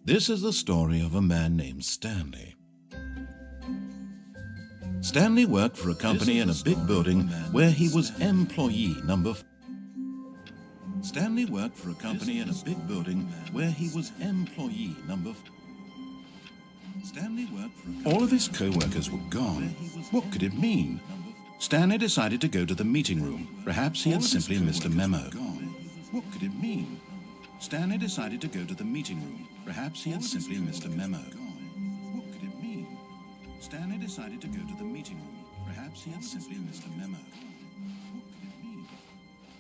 This is the story of a man named Stanley. Stanley worked for a company in a big building where he was employee number. Stanley worked for a company in a big building where he was employee number. Stanley worked for all of his co-workers were gone. What could it mean? Stanley decided to go to the meeting room. Perhaps he had simply missed a memo. What could it mean? Stanley decided to go to the meeting room. Perhaps he had simply missed a memo. What could it mean? Stanley decided to go to the meeting room. Perhaps he had simply missed a memo. What could it mean?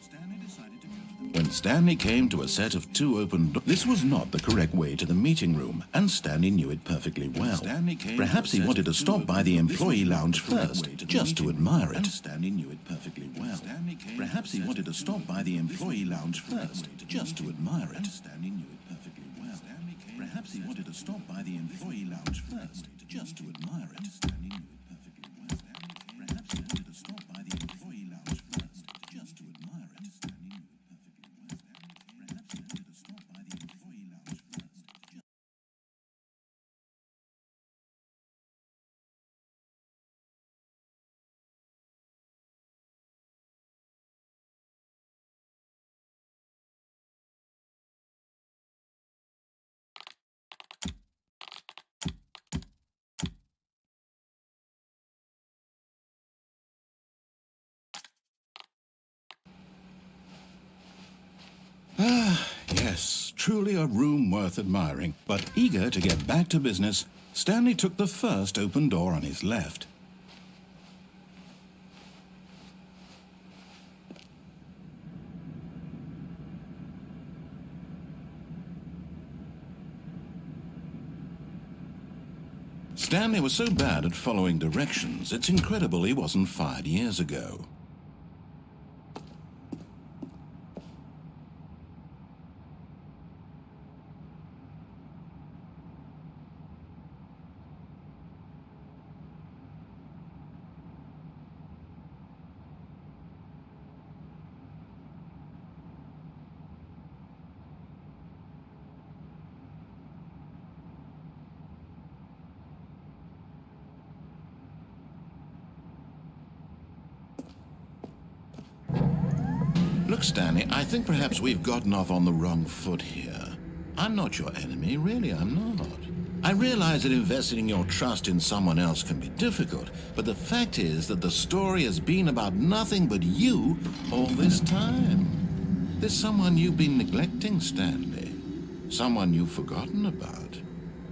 Stanley decided to go to the... When Stanley came to a set of two open doors, this was not the correct way to the meeting room, and Stanley knew it perfectly well. Perhaps he wanted to stop by the employee lounge first, just to admire it. Stanley knew it perfectly well. Perhaps he wanted to stop by the employee lounge first, just to admire it. Stanley knew it perfectly well. Perhaps he wanted to stop by the employee lounge first, just to admire it. Stanley knew it perfectly well. Perhaps he wanted to stop by the employee lounge first, just to admire it. Stanley knew it perfectly well. Perhaps he wanted to stop by the employee lounge first. Ah, yes, truly a room worth admiring. But eager to get back to business, Stanley took the first open door on his left. Stanley was so bad at following directions, it's incredible he wasn't fired years ago. Look, Stanley, I think perhaps we've gotten off on the wrong foot here. I'm not your enemy, really, I'm not. I realize that investing your trust in someone else can be difficult, but the fact is that the story has been about nothing but you all this time. There's someone you've been neglecting, Stanley. Someone you've forgotten about.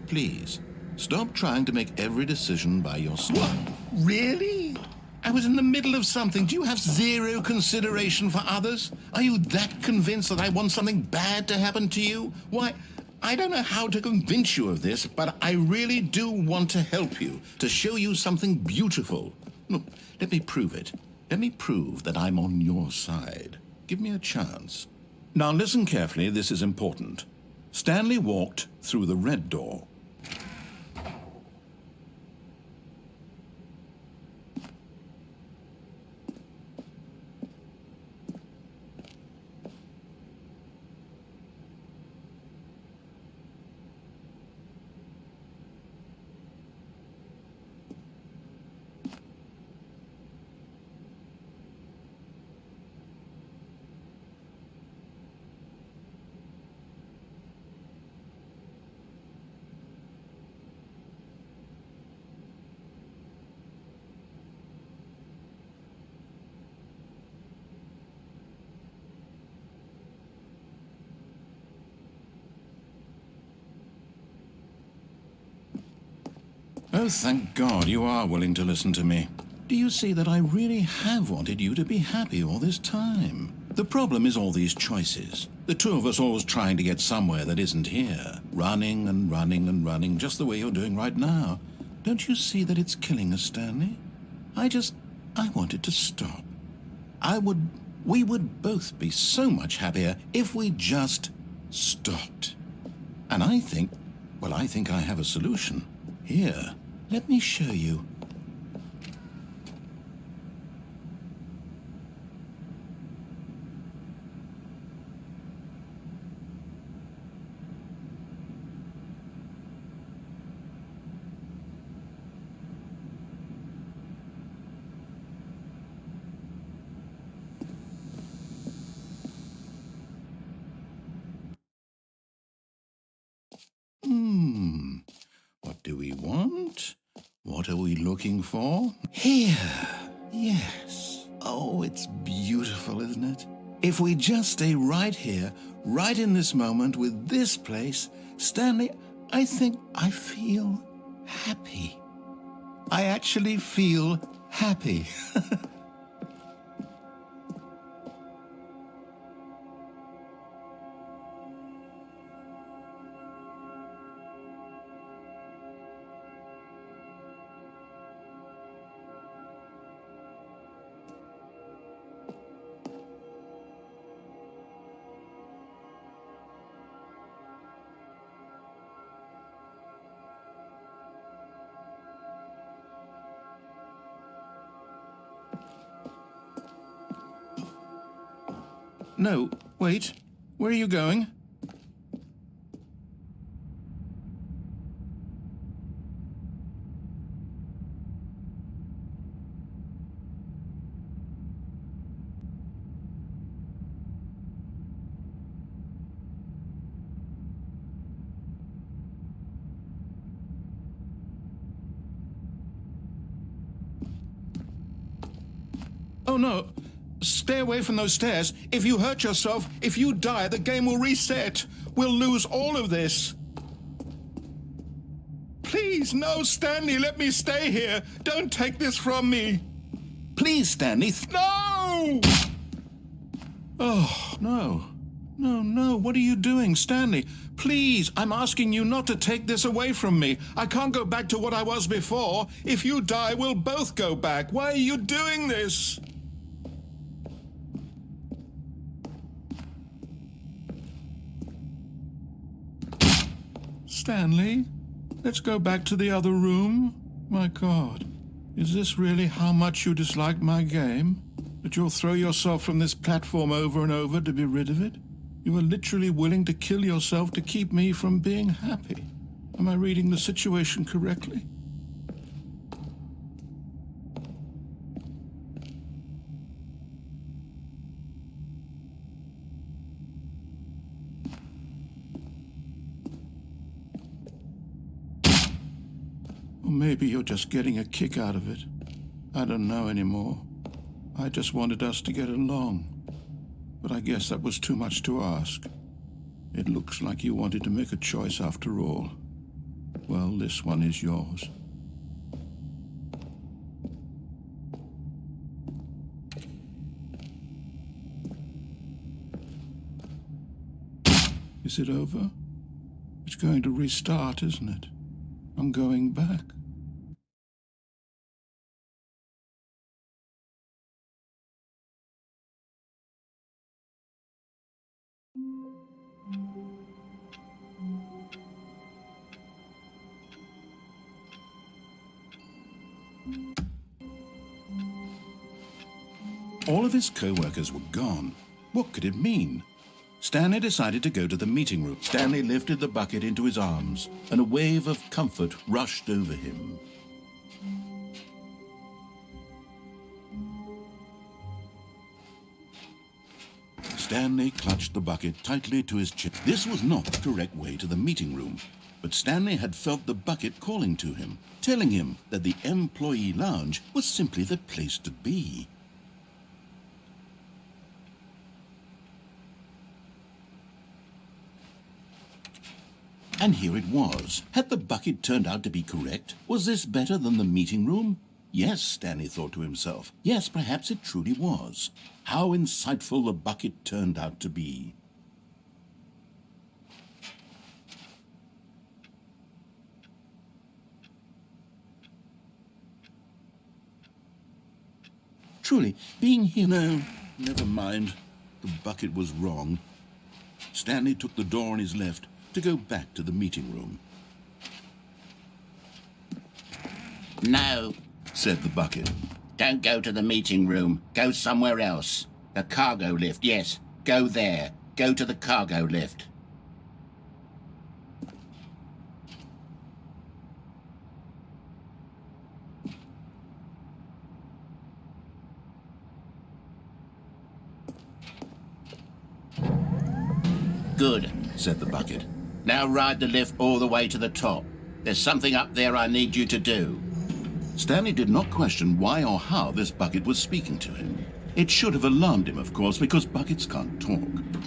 Please, stop trying to make every decision by yourself. What? Really? I was in the middle of something. Do you have zero consideration for others? Are you that convinced that I want something bad to happen to you? Why, I don't know how to convince you of this, but I really do want to help you, to show you something beautiful. Look, let me prove it. Let me prove that I'm on your side. Give me a chance. Now listen carefully, this is important. Stanley walked through the red door. Oh, thank God you are willing to listen to me. Do you see that I really have wanted you to be happy all this time? The problem is all these choices. The two of us always trying to get somewhere that isn't here. Running and running and running, just the way you're doing right now. Don't you see that it's killing us, Stanley? I wanted to stop. We would both be so much happier if we just stopped. And I think I have a solution. Here, let me show you. What are we looking for? Here. Yes. Oh, it's beautiful, isn't it? If we just stay right here, right in this moment with this place, Stanley, I think I feel happy. I actually feel happy. No, wait. Where are you going? Oh, no. Stay away from those stairs. If you hurt yourself, if you die, the game will reset. We'll lose all of this. Please, no, Stanley, let me stay here. Don't take this from me. Please, Stanley. No! Oh, no. No, what are you doing, Stanley? Please, I'm asking you not to take this away from me. I can't go back to what I was before. If you die, we'll both go back. Why are you doing this? Stanley, let's go back to the other room. My God, is this really how much you dislike my game? That you'll throw yourself from this platform over and over to be rid of it? You are literally willing to kill yourself to keep me from being happy. Am I reading the situation correctly? Or maybe you're just getting a kick out of it. I don't know anymore. I just wanted us to get along. But I guess that was too much to ask. It looks like you wanted to make a choice after all. Well, this one is yours. Is it over? It's going to restart, isn't it? I'm going back. All of his co-workers were gone. What could it mean? Stanley decided to go to the meeting room. Stanley lifted the bucket into his arms, and a wave of comfort rushed over him. Stanley clutched the bucket tightly to his chest. This was not the correct way to the meeting room, but Stanley had felt the bucket calling to him, telling him that the employee lounge was simply the place to be. And here it was. Had the bucket turned out to be correct? Was this better than the meeting room? Yes, Stanley thought to himself. Yes, perhaps it truly was. How insightful the bucket turned out to be. Truly, being here... No, never mind. The bucket was wrong. Stanley took the door on his left to go back to the meeting room. No, said the bucket. don't go to the meeting room. Go somewhere else. The cargo lift, yes. Go there. Go to the cargo lift. Good, Said the bucket. now ride the lift all the way to the top. There's something up there I need you to do. Stanley did not question why or how this bucket was speaking to him. It should have alarmed him, of course, because buckets can't talk.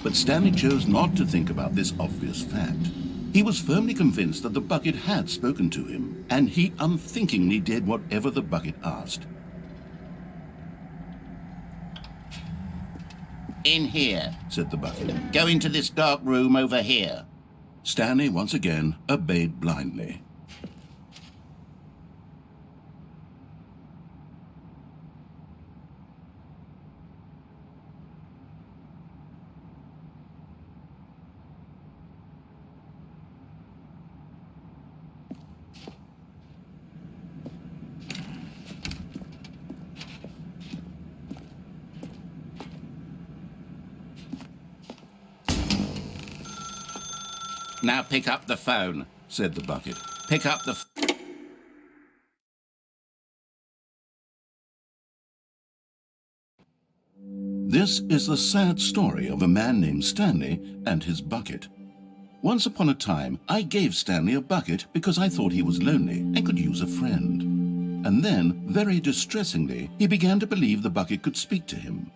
But Stanley chose not to think about this obvious fact. He was firmly convinced that the bucket had spoken to him, and he unthinkingly did whatever the bucket asked. In here, Said the bucket. go into this dark room over here. Stanley once again obeyed blindly. Now pick up the phone. Said the bucket. Pick up the... This is the sad story of a man named Stanley and his bucket. Once upon a time, I gave Stanley a bucket because I thought he was lonely and could use a friend. And then, very distressingly, he began to believe the bucket could speak to him.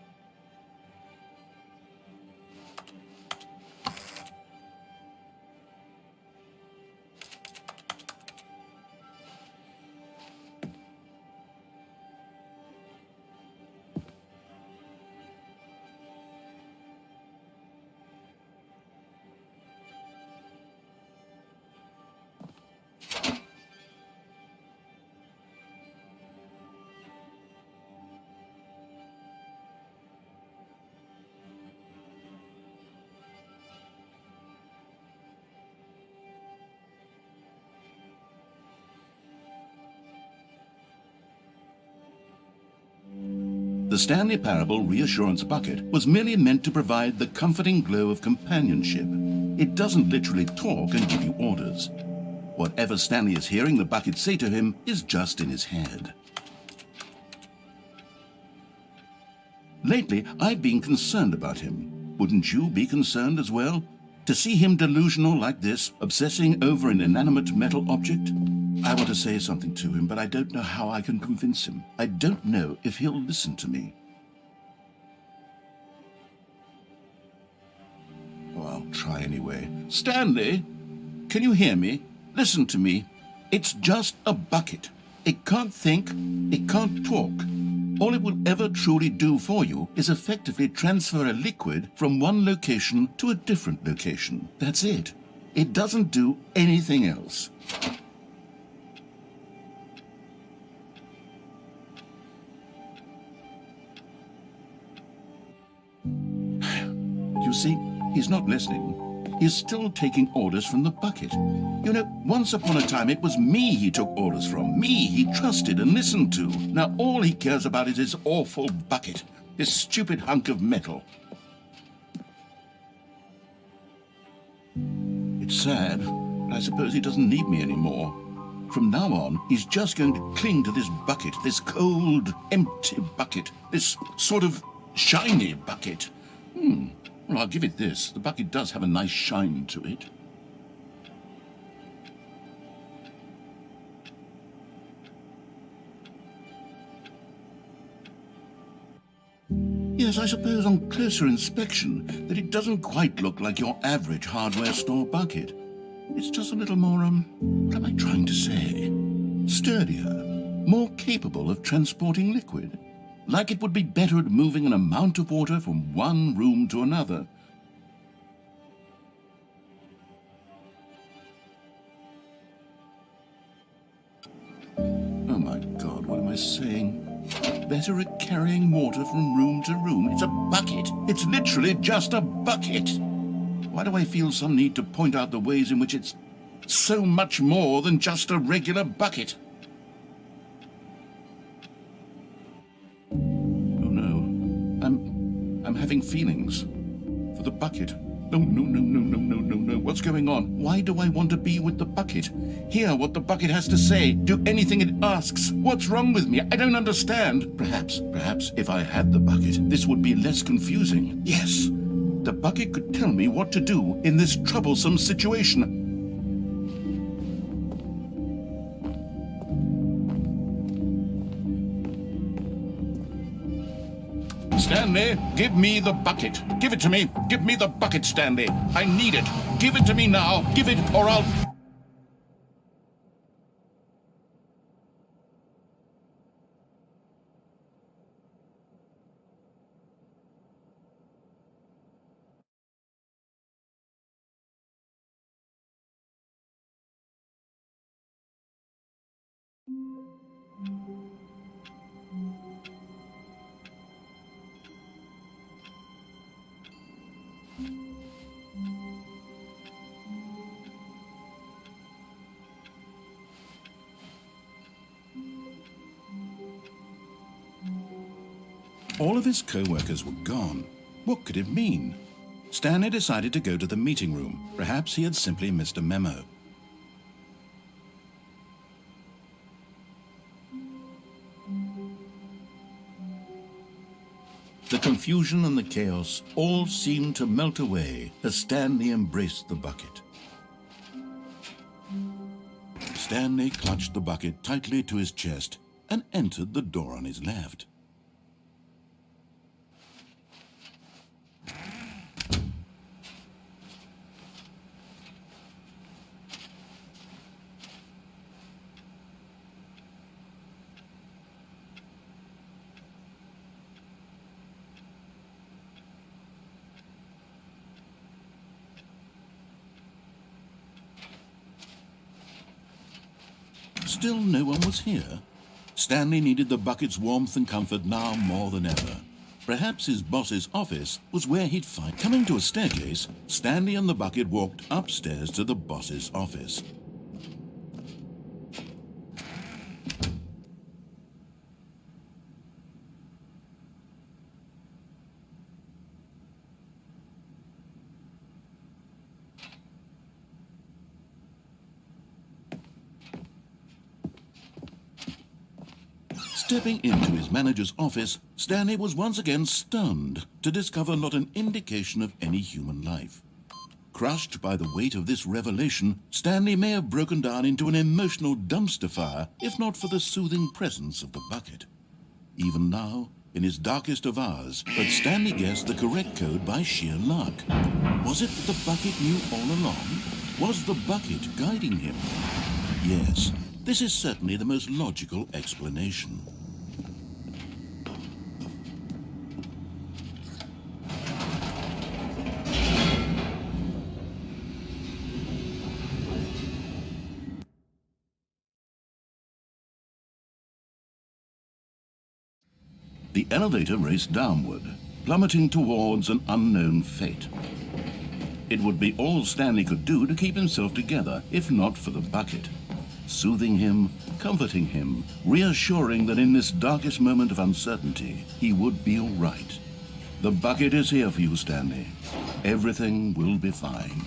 The Stanley Parable Reassurance Bucket was merely meant to provide the comforting glow of companionship. It doesn't literally talk and give you orders. Whatever Stanley is hearing the bucket say to him is just in his head. Lately, I've been concerned about him. Wouldn't you be concerned as well? To see him delusional like this, obsessing over an inanimate metal object? I want to say something to him, but I don't know how I can convince him. I don't know if he'll listen to me. Oh, I'll try anyway. Stanley, can you hear me? Listen to me. It's just a bucket. It can't think, it can't talk. All it will ever truly do for you is effectively transfer a liquid from one location to a different location. That's it. It doesn't do anything else. You see, he's not listening. He's still taking orders from the bucket. You know, once upon a time it was me he took orders from. Me he trusted and listened to. Now all he cares about is his awful bucket. This stupid hunk of metal. It's sad, but I suppose he doesn't need me anymore. From now on, he's just going to cling to this bucket, this cold, empty bucket, this sort of shiny bucket. Well, I'll give it this. The bucket does have a nice shine to it. Yes, I suppose on closer inspection that it doesn't quite look like your average hardware store bucket. It's just a little more, what am I trying to say? Sturdier, more capable of transporting liquid. Like it would be better at moving an amount of water from one room to another. Oh my God, what am I saying? Better at carrying water from room to room. It's a bucket. It's literally just a bucket. Why do I feel some need to point out the ways in which it's so much more than just a regular bucket? I'm having feelings for the bucket. No. What's going on? Why do I want to be with the bucket? Hear what the bucket has to say. Do anything it asks. What's wrong with me? I don't understand. Perhaps if I had the bucket, this would be less confusing. Yes, the bucket could tell me what to do in this troublesome situation. Stanley, give me the bucket. Give it to me. Give me the bucket, Stanley. I need it. Give it to me now. Give it, or I'll... All of his co-workers were gone. What could it mean? Stanley decided to go to the meeting room. Perhaps he had simply missed a memo. The confusion and the chaos all seemed to melt away as Stanley embraced the bucket. Stanley clutched the bucket tightly to his chest and entered the door on his left. Still no one was here. Stanley needed the bucket's warmth and comfort now more than ever. Perhaps his boss's office was where he'd find... Coming to a staircase, Stanley and the bucket walked upstairs to the boss's office. Stepping into his manager's office, Stanley was once again stunned to discover not an indication of any human life. Crushed by the weight of this revelation, Stanley may have broken down into an emotional dumpster fire if not for the soothing presence of the bucket. Even now, in his darkest of hours, but Stanley guessed the correct code by sheer luck. Was it that the bucket knew all along? Was the bucket guiding him? Yes, this is certainly the most logical explanation. The elevator raced downward, plummeting towards an unknown fate. It would be all Stanley could do to keep himself together, if not for the bucket. Soothing him, comforting him, reassuring that in this darkest moment of uncertainty, he would be all right. The bucket is here for you, Stanley. Everything will be fine.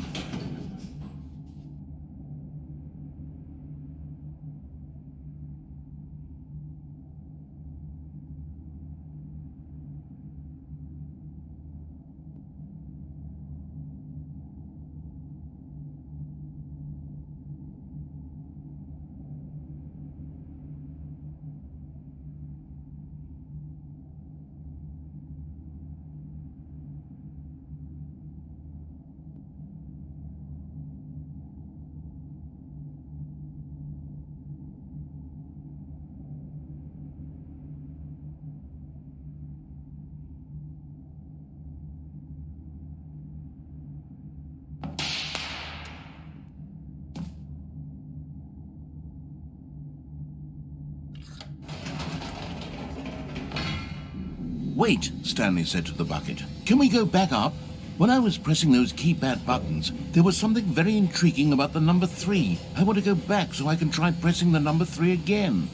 Wait, Stanley said to the bucket. Can we go back up? When I was pressing those keypad buttons, there was something very intriguing about the number 3. I want to go back so I can try pressing the number 3 again.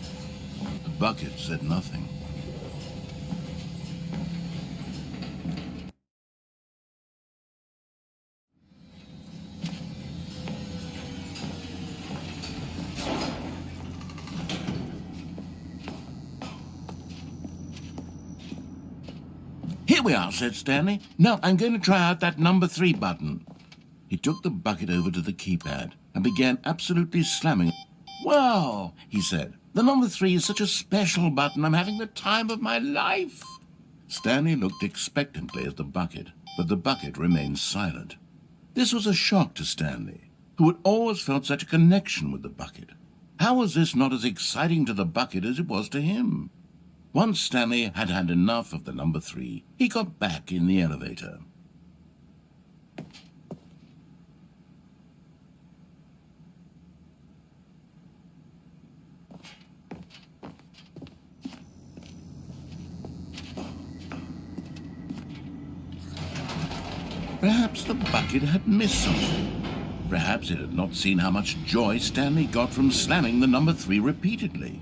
The bucket said nothing. Here we are, said Stanley. Now I'm going to try out that number 3 button. He took the bucket over to the keypad and began absolutely slamming. Wow, he said. The number 3 is such a special button. I'm having the time of my life. Stanley looked expectantly at the bucket, but the bucket remained silent. This was a shock to Stanley, who had always felt such a connection with the bucket. How was this not as exciting to the bucket as it was to him? Once Stanley had had enough of the number 3, he got back in the elevator. Perhaps the bucket had missed something. Perhaps it had not seen how much joy Stanley got from slamming the number 3 repeatedly.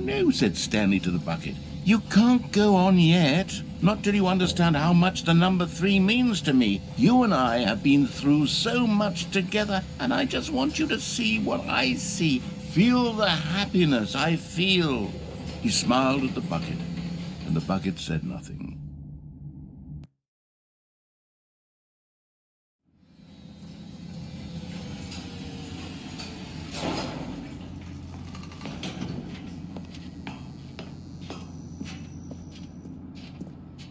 No, said Stanley to the bucket. You can't go on yet. Not till you understand how much the number 3 means to me. You and I have been through so much together, and I just want you to see what I see. Feel the happiness I feel. He smiled at the bucket, and the bucket said nothing.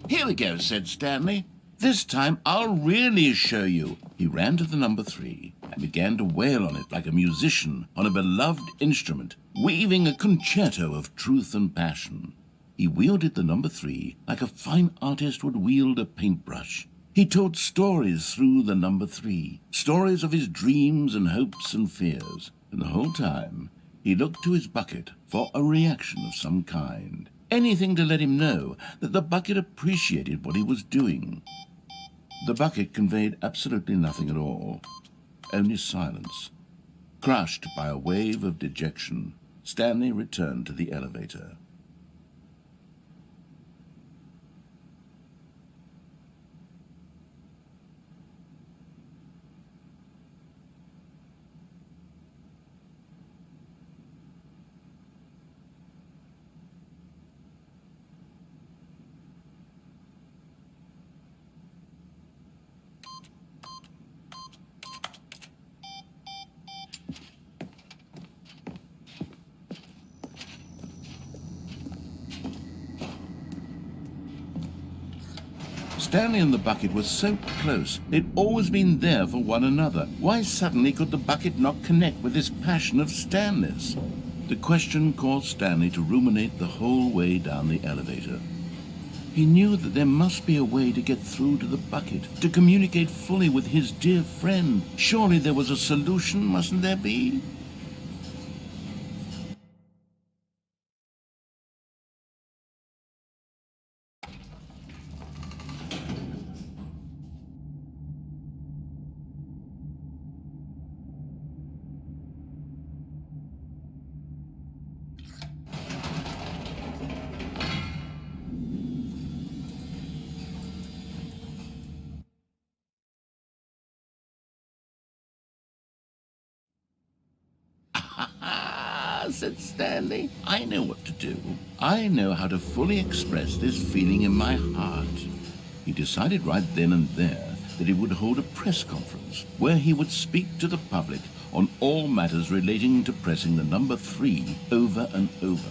Here we go, said Stanley. This time I'll really show you. He ran to the number 3 and began to wail on it like a musician on a beloved instrument, weaving a concerto of truth and passion. He wielded the number 3 like a fine artist would wield a paintbrush. He told stories through the number 3, stories of his dreams and hopes and fears, and the whole time he looked to his bucket for a reaction of some kind. Anything to let him know that the bucket appreciated what he was doing. The bucket conveyed absolutely nothing at all, only silence. Crushed by a wave of dejection, Stanley returned to the elevator. Stanley and the bucket were so close. They'd always been there for one another. Why suddenly could the bucket not connect with this passion of Stanley's? The question caused Stanley to ruminate the whole way down the elevator. He knew that there must be a way to get through to the bucket, to communicate fully with his dear friend. Surely there was a solution, mustn't there be? Said Stanley. I know what to do. I know how to fully express this feeling in my heart. He decided right then and there that he would hold a press conference where he would speak to the public on all matters relating to pressing the number 3 over and over.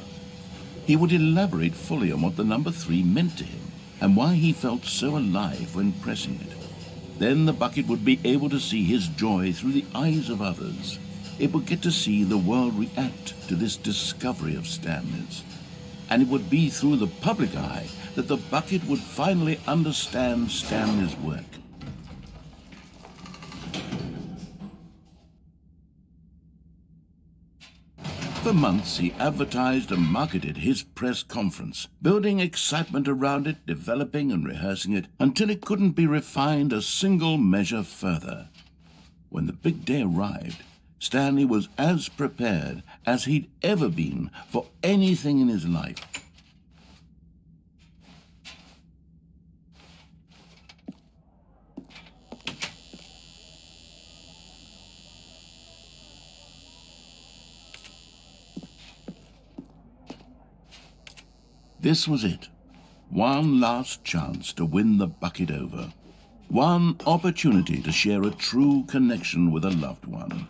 He would elaborate fully on what the number 3 meant to him and why he felt so alive when pressing it. Then the bucket would be able to see his joy through the eyes of others. It would get to see the world react to this discovery of Stanley's. And it would be through the public eye that the bucket would finally understand Stanley's work. For months, he advertised and marketed his press conference, building excitement around it, developing and rehearsing it, until it couldn't be refined a single measure further. When the big day arrived, Stanley was as prepared as he'd ever been for anything in his life. This was it. One last chance to win the bucket over. One opportunity to share a true connection with a loved one.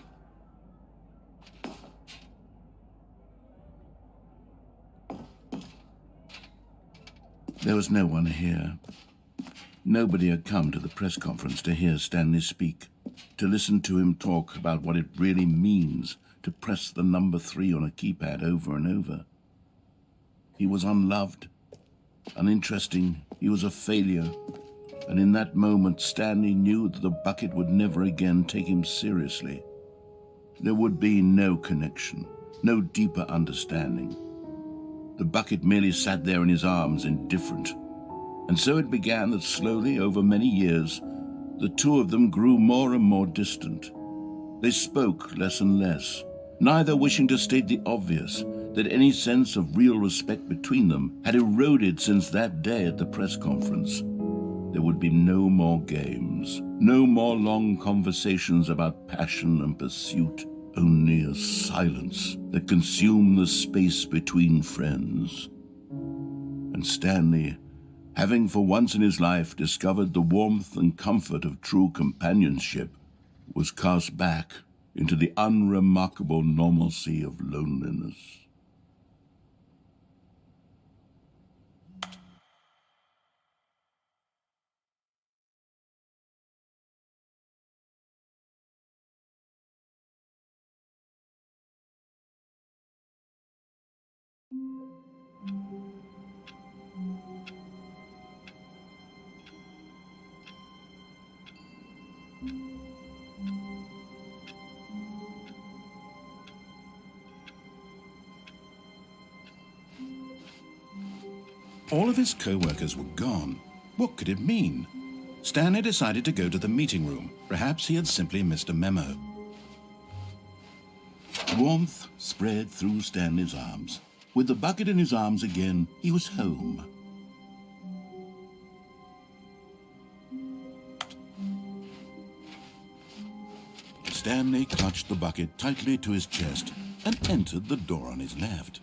There was no one here. Nobody had come to the press conference to hear Stanley speak, to listen to him talk about what it really means to press the number 3 on a keypad over and over. He was unloved, uninteresting, he was a failure, and in that moment Stanley knew that the bucket would never again take him seriously. There would be no connection, no deeper understanding. The bucket merely sat there in his arms, indifferent. And so it began that slowly, over many years, the two of them grew more and more distant. They spoke less and less, neither wishing to state the obvious, that any sense of real respect between them had eroded since that day at the press conference. There would be no more games, no more long conversations about passion and pursuit, only a silence that consumed the space between friends. And Stanley, having for once in his life discovered the warmth and comfort of true companionship, was cast back into the unremarkable normalcy of loneliness. All of his co-workers were gone. What could it mean? Stanley decided to go to the meeting room. Perhaps he had simply missed a memo. Warmth spread through Stanley's arms. With the bucket in his arms again, he was home. Stanley clutched the bucket tightly to his chest and entered the door on his left.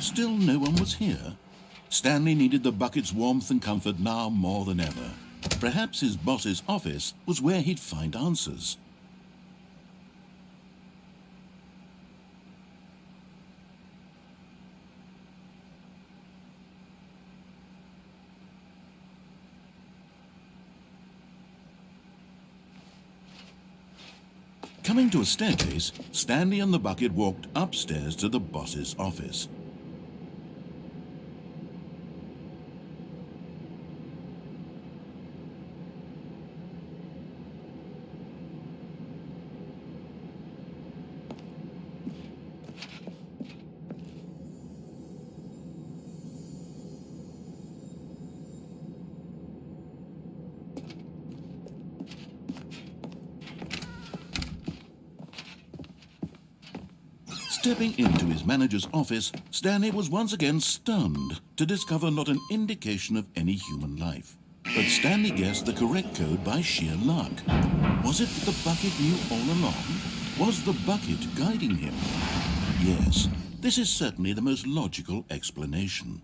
Still no one was here. Stanley needed the bucket's warmth and comfort now more than ever. Perhaps his boss's office was where he'd find answers. Coming to a staircase, Stanley and the bucket walked upstairs to the boss's office. Stepping into his manager's office, Stanley was once again stunned to discover not an indication of any human life. But Stanley guessed the correct code by sheer luck. Was it that the bucket knew all along? Was the bucket guiding him? Yes, this is certainly the most logical explanation.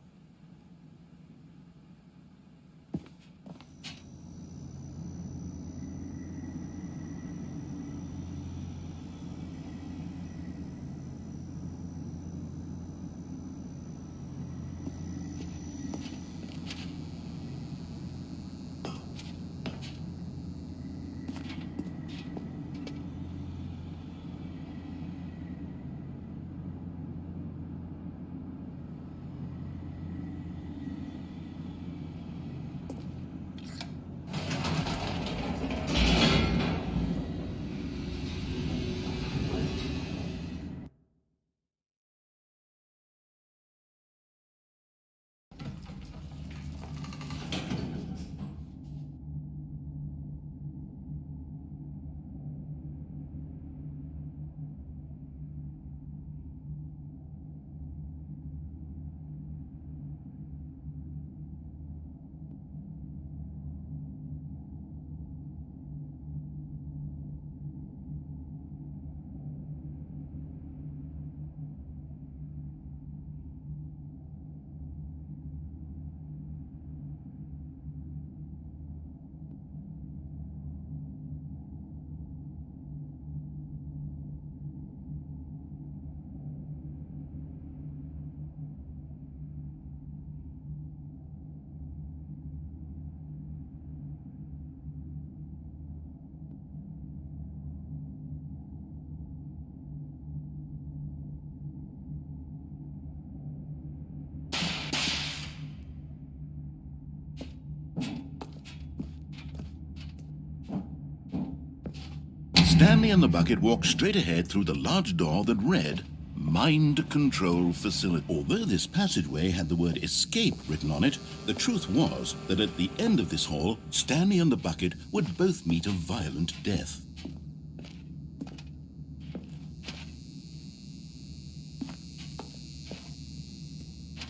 Stanley and the bucket walked straight ahead through the large door that read, Mind Control Facility. Although this passageway had the word escape written on it, the truth was that at the end of this hall, Stanley and the bucket would both meet a violent death.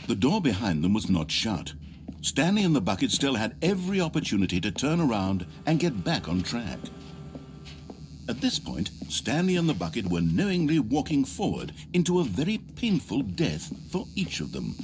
The door behind them was not shut. Stanley and the bucket still had every opportunity to turn around and get back on track. At this point, Stanley and the bucket were knowingly walking forward into a very painful death for each of them.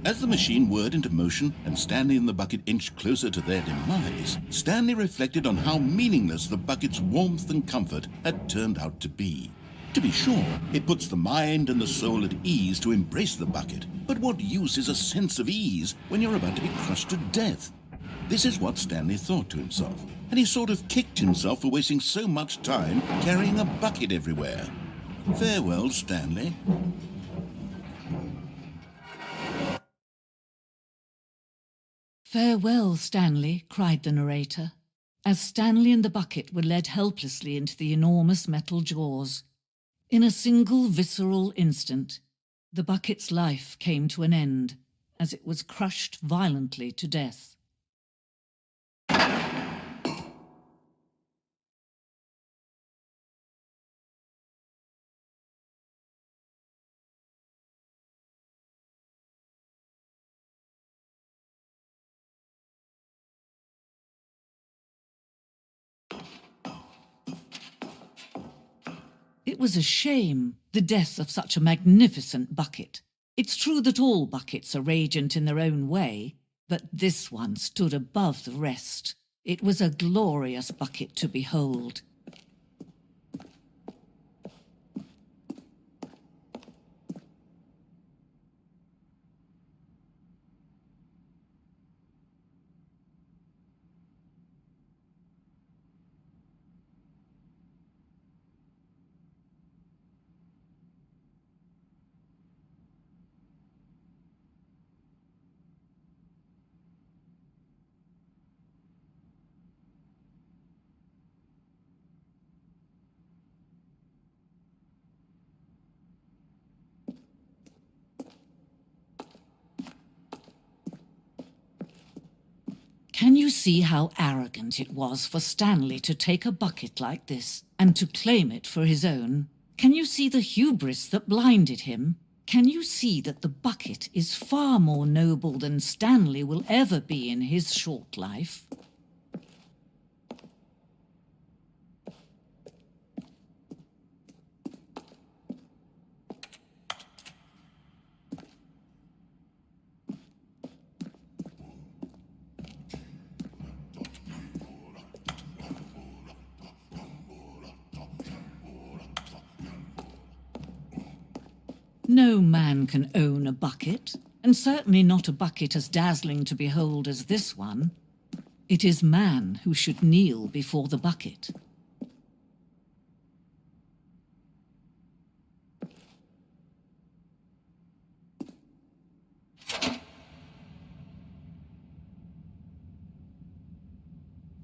As the machine whirred into motion and Stanley and the bucket inched closer to their demise, Stanley reflected on how meaningless the bucket's warmth and comfort had turned out to be. To be sure, it puts the mind and the soul at ease to embrace the bucket, but what use is a sense of ease when you're about to be crushed to death? This is what Stanley thought to himself, and he sort of kicked himself for wasting so much time carrying a bucket everywhere. Farewell, Stanley. "Farewell, Stanley," cried the narrator, as Stanley and the bucket were led helplessly into the enormous metal jaws. In a single visceral instant, the bucket's life came to an end as it was crushed violently to death. It was a shame, the death of such a magnificent bucket. It's true that all buckets are radiant in their own way, but this one stood above the rest. It was a glorious bucket to behold. Can you see how arrogant it was for Stanley to take a bucket like this and to claim it for his own? Can you see the hubris that blinded him? Can you see that the bucket is far more noble than Stanley will ever be in his short life? No man can own a bucket, and certainly not a bucket as dazzling to behold as this one. It is man who should kneel before the bucket.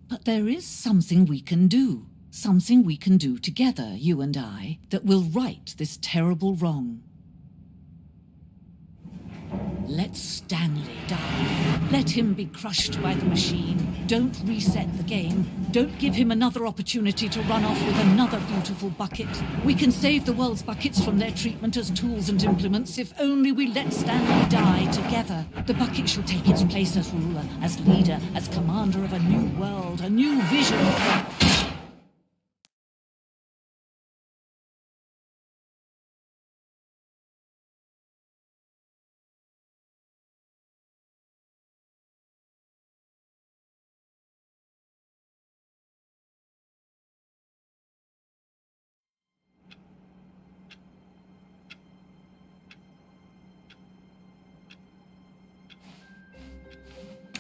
But there is something we can do together, you and I, that will right this terrible wrong. Let Stanley die. Let him be crushed by the machine. Don't reset the game. Don't give him another opportunity to run off with another beautiful bucket. We can save the world's buckets from their treatment as tools and implements if only we let Stanley die together. The bucket shall take its place as ruler, as leader, as commander of a new world, a new vision.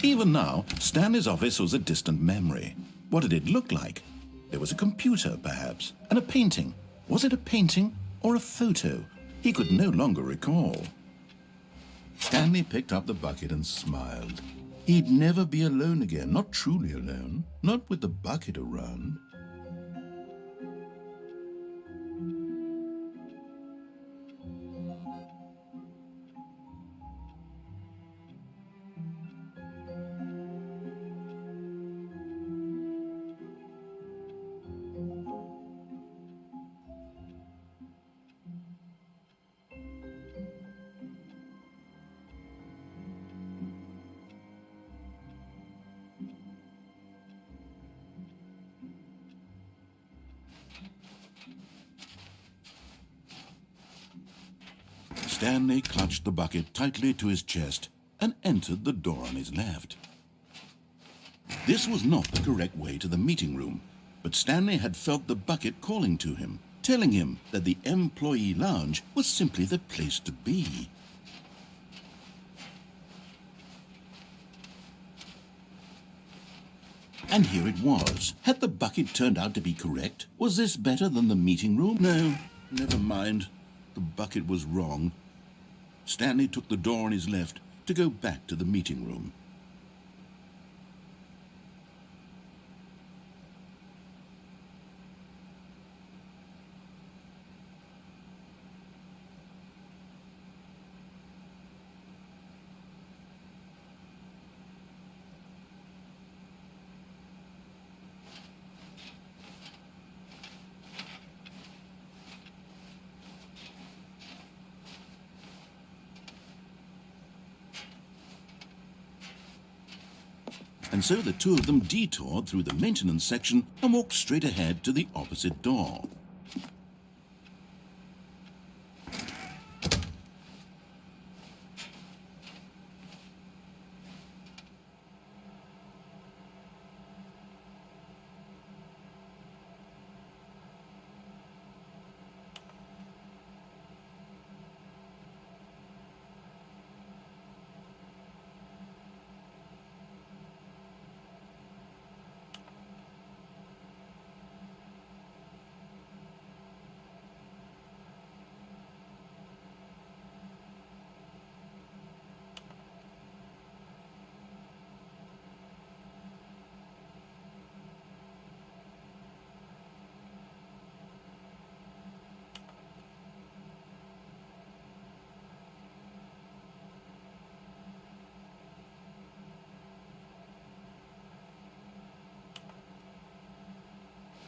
Even now, Stanley's office was a distant memory. What did it look like? There was a computer, perhaps, and a painting. Was it a painting or a photo? He could no longer recall. Stanley picked up the bucket and smiled. He'd never be alone again, not truly alone, not with the bucket around. Stanley clutched the bucket tightly to his chest and entered the door on his left. This was not the correct way to the meeting room, but Stanley had felt the bucket calling to him, telling him that the employee lounge was simply the place to be. And here it was. Had the bucket turned out to be correct? Was this better than the meeting room? No, never mind. The bucket was wrong. Stanley took the door on his left to go back to the meeting room. And so the two of them detoured through the maintenance section and walked straight ahead to the opposite door.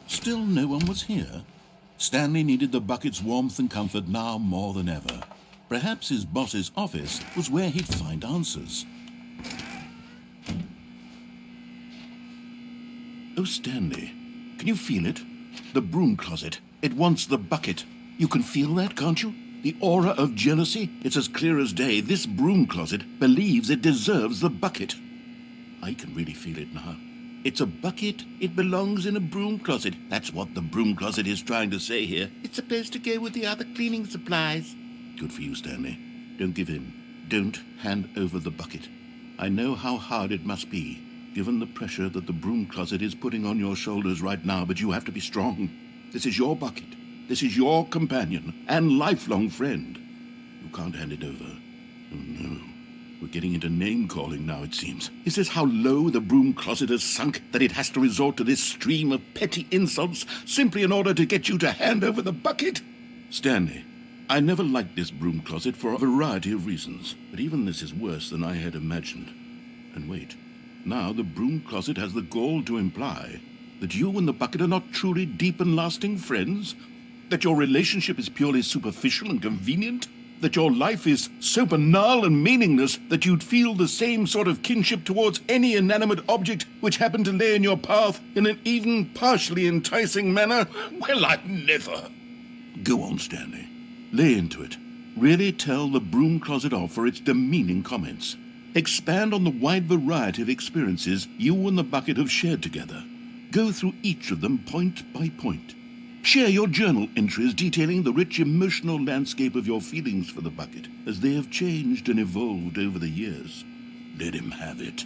Still no one was here. Stanley needed the bucket's warmth and comfort now more than ever. Perhaps his boss's office was where he'd find answers. Oh, Stanley, can you feel it? The broom closet. It wants the bucket. You can feel that, can't you? The aura of jealousy? It's as clear as day. This broom closet believes it deserves the bucket. I can really feel it now. It's a bucket. It belongs in a broom closet. That's what the broom closet is trying to say here. It's supposed to go with the other cleaning supplies. Good for you, Stanley. Don't give in. Don't hand over the bucket. I know how hard it must be, given the pressure that the broom closet is putting on your shoulders right now, but you have to be strong. This is your bucket. This is your companion and lifelong friend. You can't hand it over. Oh, no. We're getting into name-calling now, it seems. Is this how low the broom closet has sunk, that it has to resort to this stream of petty insults simply in order to get you to hand over the bucket? Stanley, I never liked this broom closet for a variety of reasons, but even this is worse than I had imagined. And wait, now the broom closet has the gall to imply that you and the bucket are not truly deep and lasting friends? That your relationship is purely superficial and convenient? That your life is so banal and meaningless that you'd feel the same sort of kinship towards any inanimate object which happened to lay in your path in an even partially enticing manner? Well, I'd never. Go on, Stanley. Lay into it. Really tell the broom closet off for its demeaning comments. Expand on the wide variety of experiences you and the bucket have shared together. Go through each of them point by point. Share your journal entries detailing the rich emotional landscape of your feelings for the bucket as they have changed and evolved over the years. Let him have it.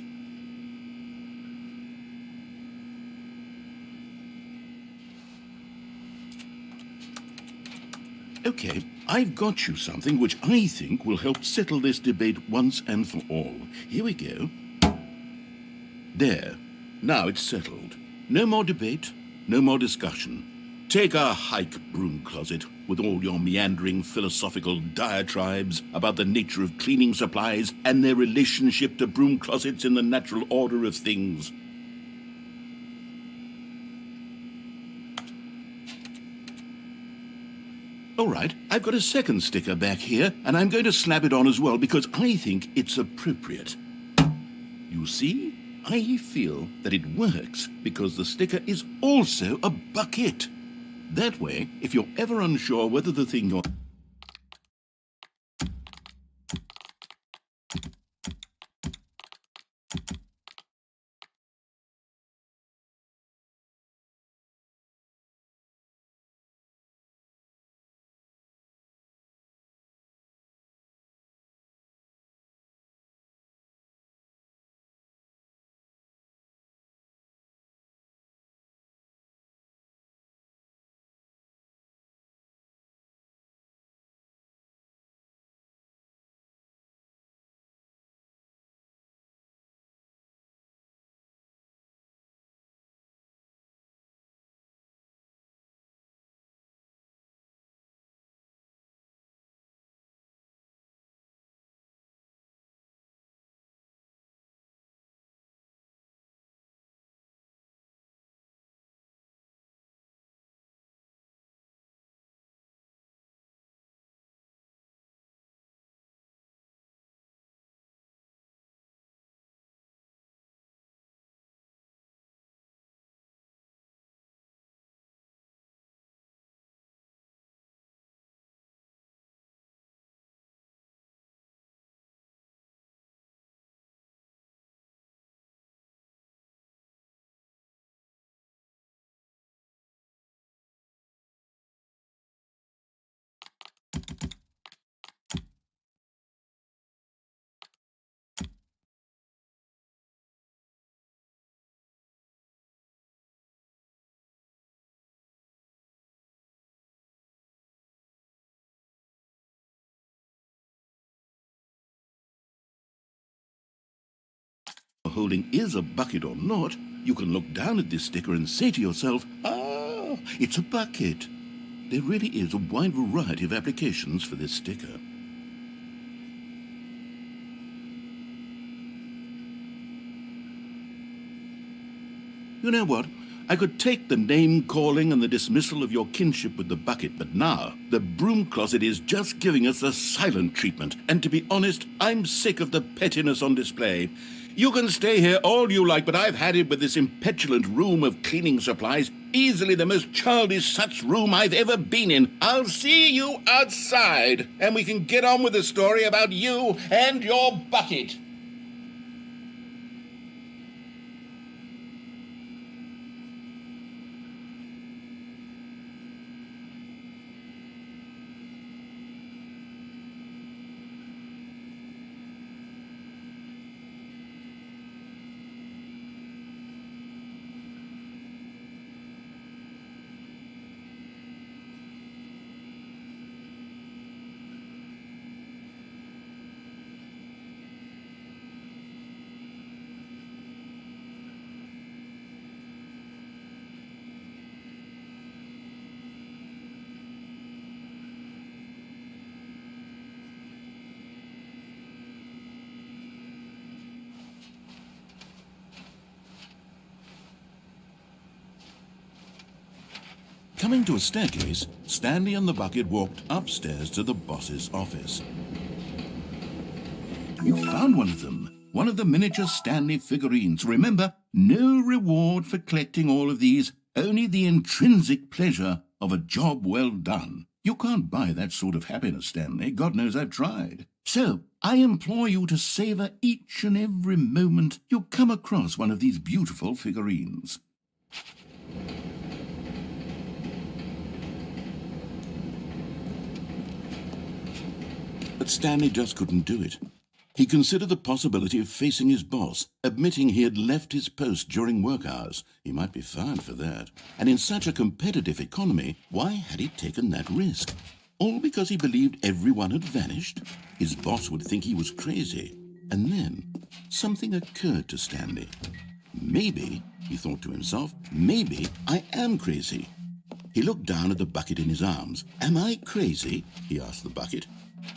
Okay, I've got you something which I think will help settle this debate once and for all. Here we go. There. Now it's settled. No more debate, no more discussion. Take a hike, broom closet, with all your meandering philosophical diatribes about the nature of cleaning supplies and their relationship to broom closets in the natural order of things. All right, I've got a second sticker back here, and I'm going to slap it on as well because I think it's appropriate. You see, I feel that it works because the sticker is also a bucket. That way, if you're ever unsure whether the thing you're... holding is a bucket or not, you can look down at this sticker and say to yourself, ah, it's a bucket. There really is a wide variety of applications for this sticker. You know what? I could take the name-calling and the dismissal of your kinship with the bucket, but now the broom closet is just giving us a silent treatment, and to be honest, I'm sick of the pettiness on display. You can stay here all you like, but I've had it with this impetulant room of cleaning supplies, easily the most childish such room I've ever been in. I'll see you outside, and we can get on with the story about you and your bucket. Coming to a staircase, Stanley and the bucket walked upstairs to the boss's office. You found one of them, one of the miniature Stanley figurines. Remember, no reward for collecting all of these, only the intrinsic pleasure of a job well done. You can't buy that sort of happiness, Stanley. God knows I've tried. So, I implore you to savor each and every moment you come across one of these beautiful figurines. But Stanley just couldn't do it. He considered the possibility of facing his boss, admitting he had left his post during work hours. He might be fired for that. And in such a competitive economy, why had he taken that risk? All because he believed everyone had vanished? His boss would think he was crazy. And then something occurred to Stanley. Maybe, he thought to himself, maybe I am crazy. He looked down at the bucket in his arms. Am I crazy? He asked the bucket.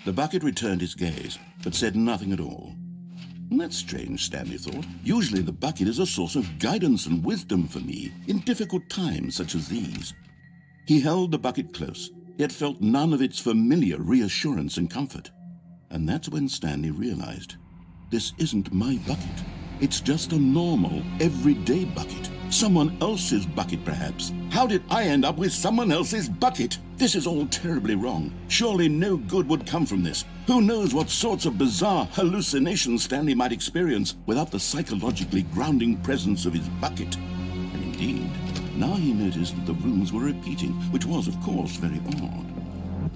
The bucket returned his gaze, but said nothing at all. That's strange, Stanley thought. Usually the bucket is a source of guidance and wisdom for me in difficult times such as these. He held the bucket close, yet felt none of its familiar reassurance and comfort. And that's when Stanley realized, this isn't my bucket. It's just a normal, everyday bucket. Someone else's bucket, perhaps. How did I end up with someone else's bucket? This is all terribly wrong. Surely no good would come from this. Who knows what sorts of bizarre hallucinations Stanley might experience without the psychologically grounding presence of his bucket. And indeed, now he noticed that the rooms were repeating, which was, of course, very odd.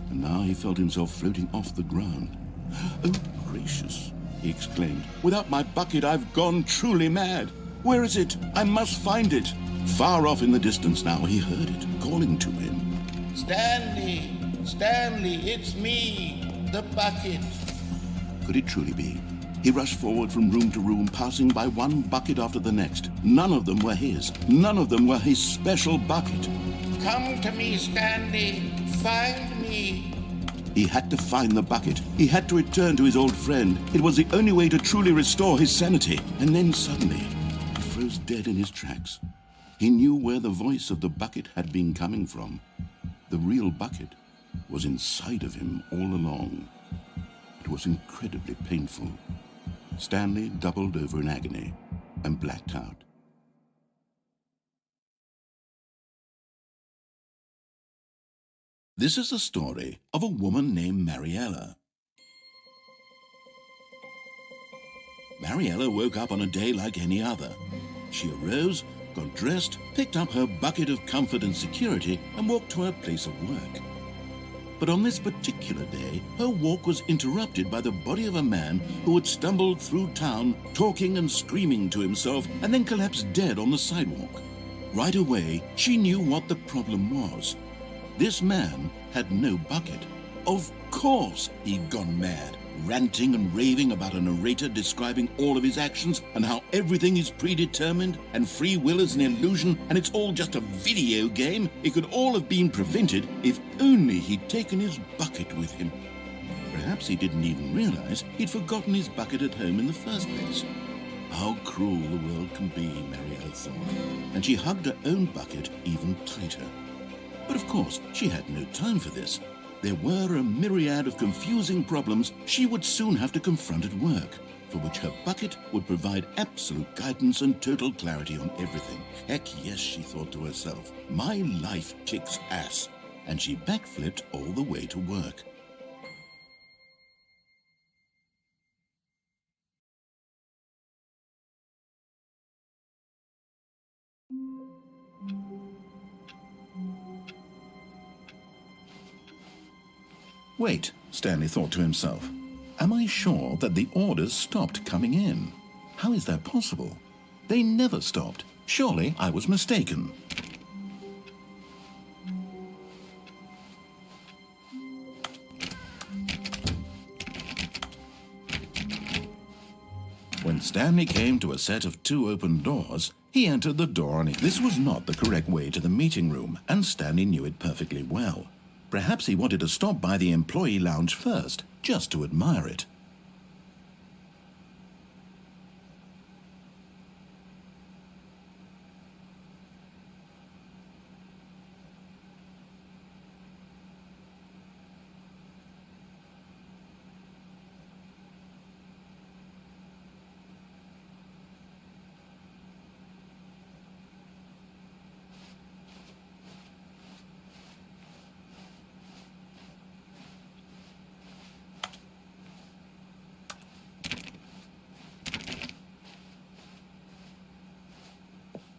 And now he felt himself floating off the ground. Oh, gracious, he exclaimed. Without my bucket, I've gone truly mad. Where is it? I must find it. Far off in the distance now, he heard it, calling to him. Stanley! Stanley, it's me, the bucket. Could it truly be? He rushed forward from room to room, passing by one bucket after the next. None of them were his. None of them were his special bucket. Come to me, Stanley. Find me. He had to find the bucket. He had to return to his old friend. It was the only way to truly restore his sanity. And then suddenly, he froze dead in his tracks. He knew where the voice of the bucket had been coming from. The real bucket was inside of him all along. It was incredibly painful. Stanley doubled over in agony and blacked out. This is the story of a woman named Mariella. Mariella woke up on a day like any other. She arose, got dressed, picked up her bucket of comfort and security, and walked to her place of work. But on this particular day, her walk was interrupted by the body of a man who had stumbled through town, talking and screaming to himself, and then collapsed dead on the sidewalk. Right away, she knew what the problem was. This man had no bucket. Of course he'd gone mad, ranting and raving about a narrator describing all of his actions and how everything is predetermined and free will is an illusion and it's all just a video game. It could all have been prevented if only he'd taken his bucket with him. Perhaps he didn't even realize he'd forgotten his bucket at home in the first place. How cruel the world can be, Mariella thought, and she hugged her own bucket even tighter. But of course, she had no time for this. There were a myriad of confusing problems she would soon have to confront at work, for which her bucket would provide absolute guidance and total clarity on everything. Heck yes, she thought to herself, my life kicks ass. And she backflipped all the way to work. Wait, Stanley thought to himself. Am I sure that the orders stopped coming in? How is that possible? They never stopped. Surely I was mistaken. When Stanley came to a set of 2 open doors, he entered the door and this was not the correct way to the meeting room, and Stanley knew it perfectly well. Perhaps he wanted to stop by the employee lounge first, just to admire it.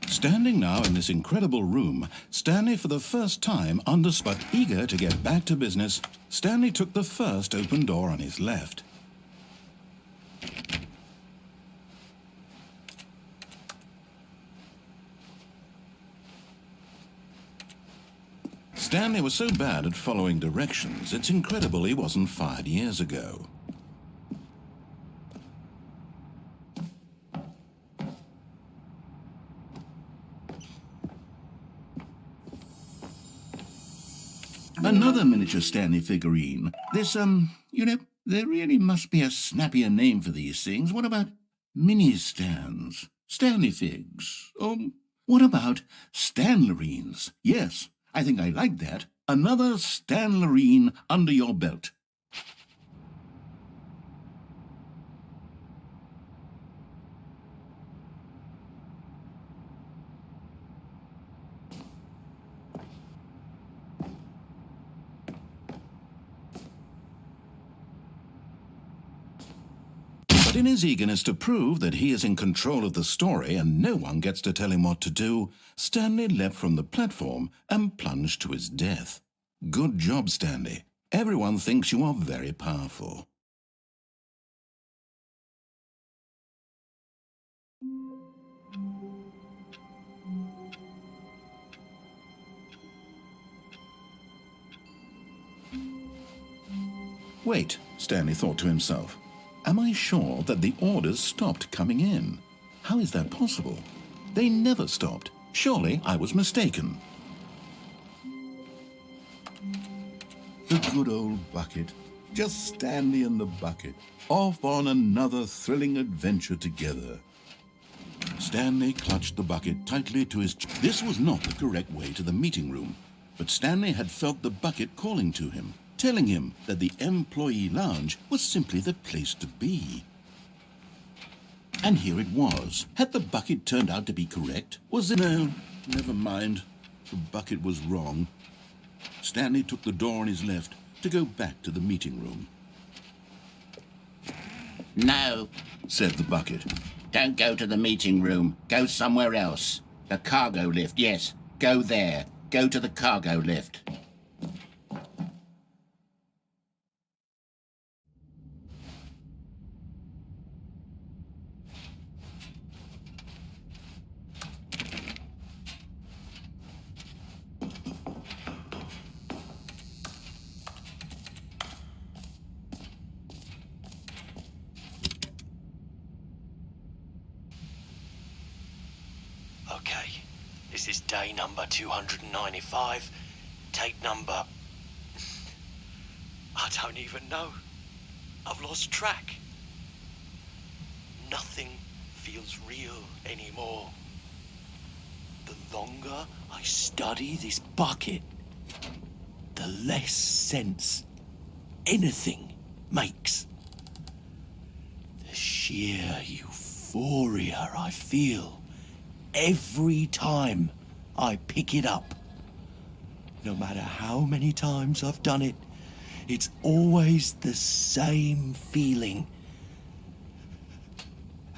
Standing now in this incredible room, Stanley for the first time understood, but eager to get back to business, Stanley took the first open door on his left. Stanley was so bad at following directions, it's incredible he wasn't fired years ago. Another miniature Stanley figurine. This, there really must be a snappier name for these things. What about mini-stands? Stanley figs? What about Stanlerines? Yes, I think I like that. Another Stanlerine under your belt. But in his eagerness to prove that he is in control of the story and no one gets to tell him what to do, Stanley leapt from the platform and plunged to his death. Good job, Stanley. Everyone thinks you are very powerful. Wait, Stanley thought to himself. Am I sure that the orders stopped coming in? How is that possible? They never stopped. Surely I was mistaken. The good old bucket. Just Stanley and the bucket. Off on another thrilling adventure together. Stanley clutched the bucket tightly to his chest. This was not the correct way to the meeting room, but Stanley had felt the bucket calling to him, telling him that the employee lounge was simply the place to be. And here it was. Had the bucket turned out to be correct? Was it? No, never mind. The bucket was wrong. Stanley took the door on his left to go back to the meeting room. No, Said the bucket. don't go to the meeting room. Go somewhere else. The cargo lift, yes. Go there. Go to the cargo lift. Okay, this is day number 295. Tape number... I don't even know. I've lost track. Nothing feels real anymore. The longer I study this bucket, the less sense anything makes. The sheer euphoria I feel every time I pick it up. No matter how many times I've done it, it's always the same feeling.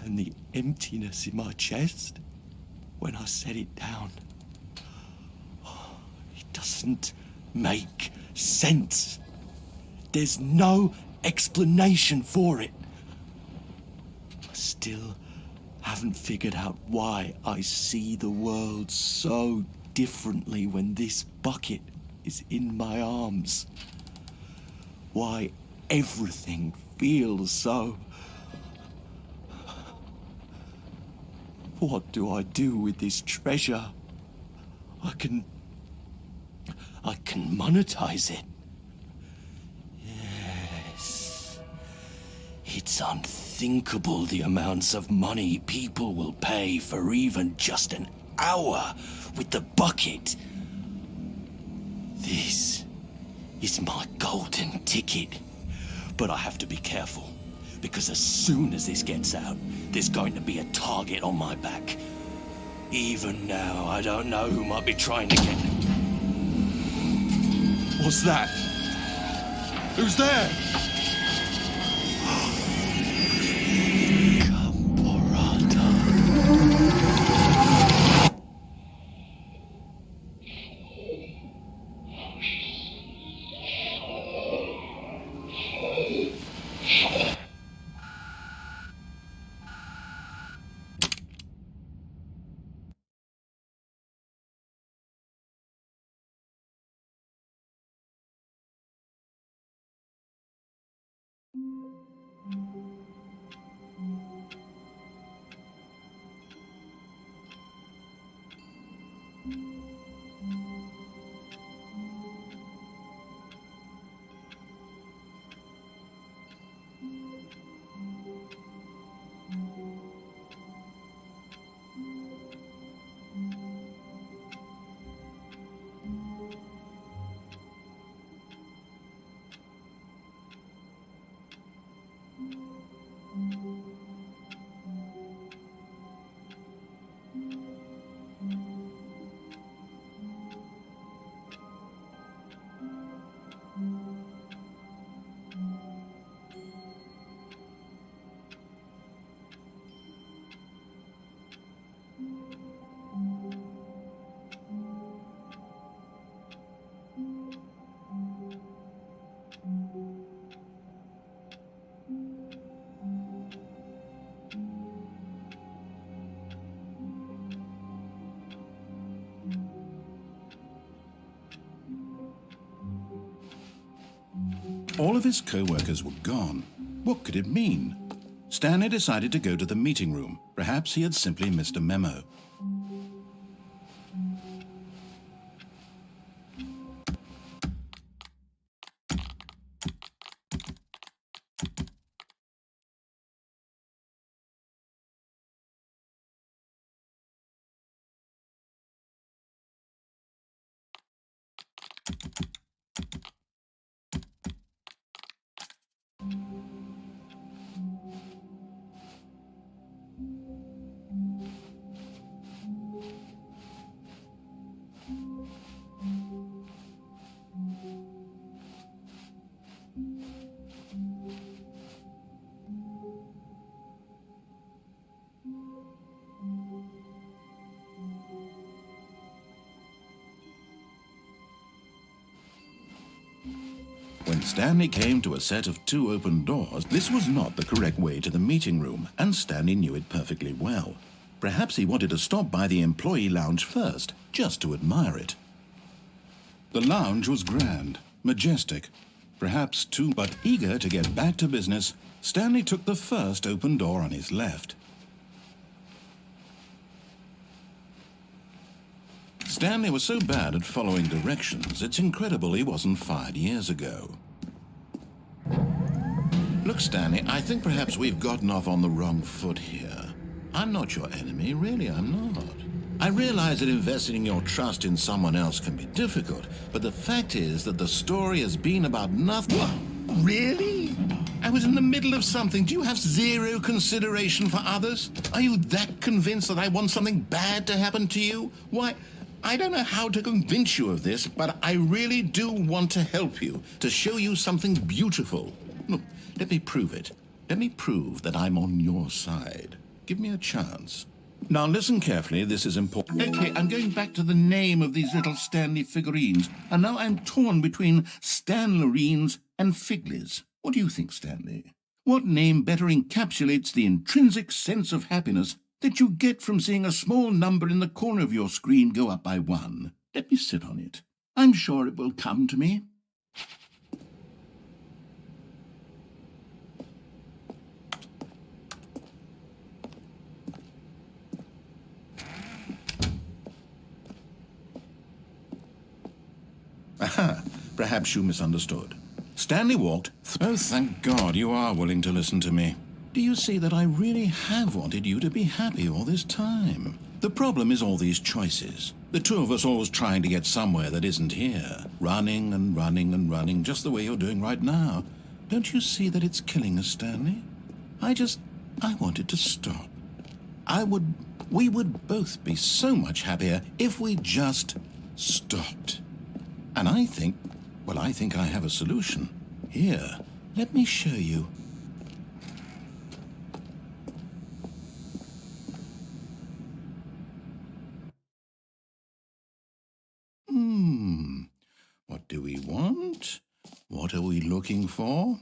And the emptiness in my chest when I set it down. It doesn't make sense. There's no explanation for it. I still haven't figured out why I see the world so differently when this bucket is in my arms. Why everything feels so... What do I do with this treasure? I can monetize it. Yes. It's unthinkable the amounts of money people will pay for even just an hour with the bucket. This is my golden ticket. But I have to be careful, because as soon as this gets out, there's going to be a target on my back. Even now, I don't know who might be trying to get... What's that? Who's there? All of his co-workers were gone. What could it mean? Stanley decided to go to the meeting room. Perhaps he had simply missed a memo. When Stanley came to a set of 2 open doors, this was not the correct way to the meeting room, and Stanley knew it perfectly well. Perhaps he wanted to stop by the employee lounge first, just to admire it. The lounge was grand, majestic, perhaps too, but eager to get back to business, Stanley took the first open door on his left. Stanley was so bad at following directions, it's incredible he wasn't fired years ago. Look, Stanley, I think perhaps we've gotten off on the wrong foot here. I'm not your enemy, really, I'm not. I realize that investing your trust in someone else can be difficult, but the fact is that the story has been about nothing. What? Really? I was in the middle of something. Do you have zero consideration for others? Are you that convinced that I want something bad to happen to you? Why, I don't know how to convince you of this, but I really do want to help you, to show you something beautiful. Look, let me prove it. Let me prove that I'm on your side. Give me a chance. Now listen carefully, this is important. Okay, I'm going back to the name of these little Stanley figurines, and now I'm torn between Stanlerines and Figlies. What do you think, Stanley? What name better encapsulates the intrinsic sense of happiness that you get from seeing a small number in the corner of your screen go up by 1? Let me sit on it. I'm sure it will come to me. Aha, perhaps you misunderstood. Stanley walked. Oh, thank God you are willing to listen to me. Do you see that I really have wanted you to be happy all this time? The problem is all these choices. The two of us always trying to get somewhere that isn't here. Running and running and running, just the way you're doing right now. Don't you see that it's killing us, Stanley? I wanted to stop. We would both be so much happier if we just stopped. And I think I have a solution. Here, let me show you. What do we want? What are we looking for?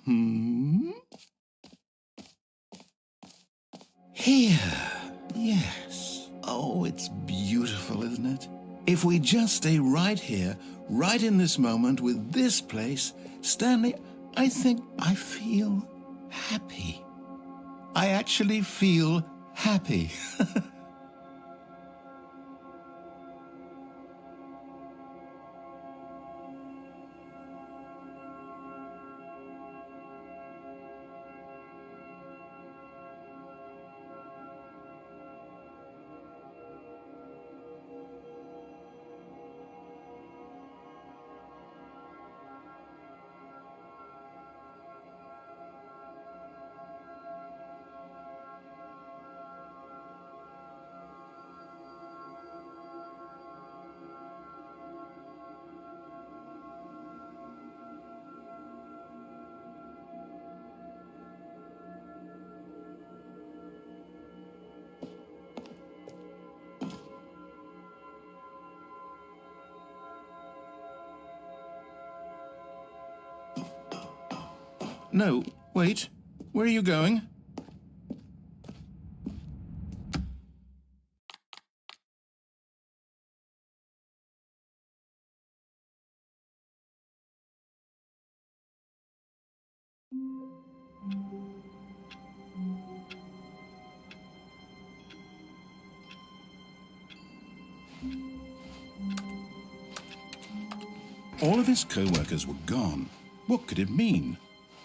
Here. Yes. Oh, it's beautiful, isn't it? If we just stay right here, right in this moment with this place, Stanley, I think I feel happy. I actually feel happy. No, wait. Where are you going? All of his co-workers were gone. What could it mean?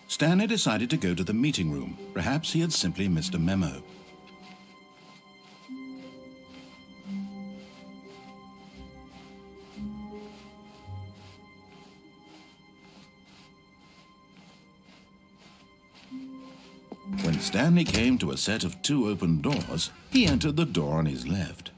Stanley decided to go to the meeting room. Perhaps he had simply missed a memo. When Stanley came to a set of 2 open doors, he entered the door on his left.